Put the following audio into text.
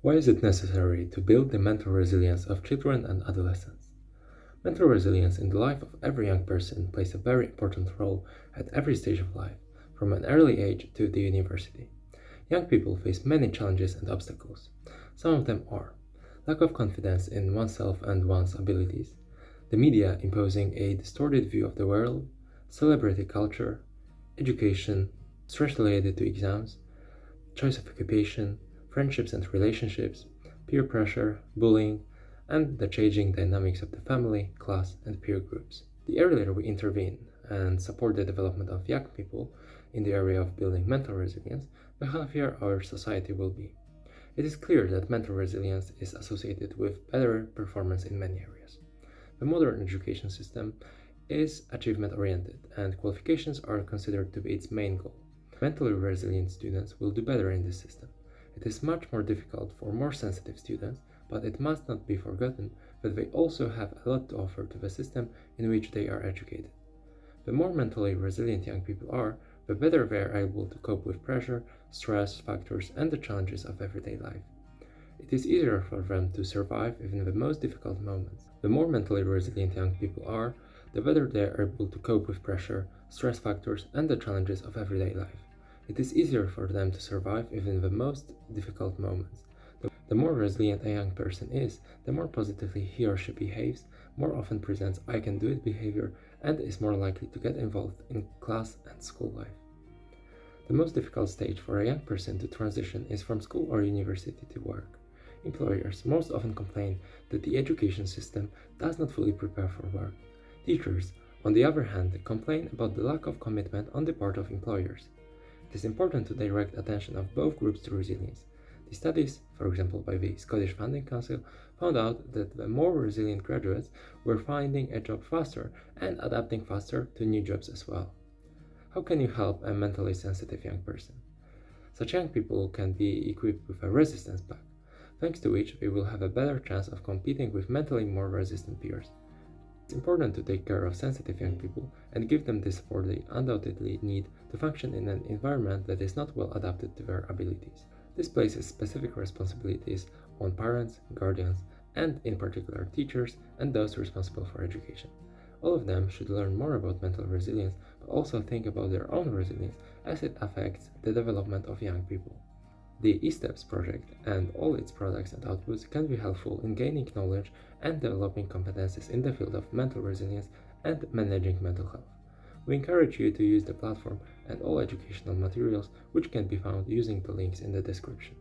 Why is it necessary to build the mental resilience of children and adolescents? Mental resilience in the life of every young person plays a very important role at every stage of life, from an early age to the university. Young people face many challenges and obstacles. Some of them are lack of confidence in oneself and one's abilities, the media imposing a distorted view of the world, celebrity culture, education, stress related to exams, choice of occupation, friendships and relationships, peer pressure, bullying, and the changing dynamics of the family, class, and peer groups. The earlier we intervene and support the development of young people in the area of building mental resilience, the healthier our society will be. It is clear that mental resilience is associated with better performance in many areas. The modern education system is achievement oriented, and qualifications are considered to be its main goal. Mentally resilient students will do better in this system. It is much more difficult for more sensitive students, but it must not be forgotten that they also have a lot to offer to the system in which they are educated. The more mentally resilient young people are, the better they are able to cope with pressure, stress factors, and the challenges of everyday life. It is easier for them to survive even the most difficult moments. The more mentally resilient young people are, the better they are able to cope with pressure, stress factors, and the challenges of everyday life. It is easier for them to survive even the most difficult moments. The more resilient a young person is, the more positively he or she behaves, more often presents I can do it behavior, and is more likely to get involved in class and school life. The most difficult stage for a young person to transition is from school or university to work. Employers most often complain that the education system does not fully prepare for work. Teachers, on the other hand, complain about the lack of commitment on the part of employers. It is important to direct attention of both groups to resilience. The studies, for example by the Scottish Funding Council, found out that the more resilient graduates were finding a job faster and adapting faster to new jobs as well. How can you help a mentally sensitive young person? Such young people can be equipped with a resistance pack, thanks to which they will have a better chance of competing with mentally more resistant peers. It's important to take care of sensitive young people and give them the support they undoubtedly need to function in an environment that is not well adapted to their abilities. This places specific responsibilities on parents, guardians, and in particular teachers and those responsible for education. All of them should learn more about mental resilience, but also think about their own resilience as it affects the development of young people. The eSteps project and all its products and outputs can be helpful in gaining knowledge and developing competencies in the field of mental resilience and managing mental health. We encourage you to use the platform and all educational materials which can be found using the links in the description.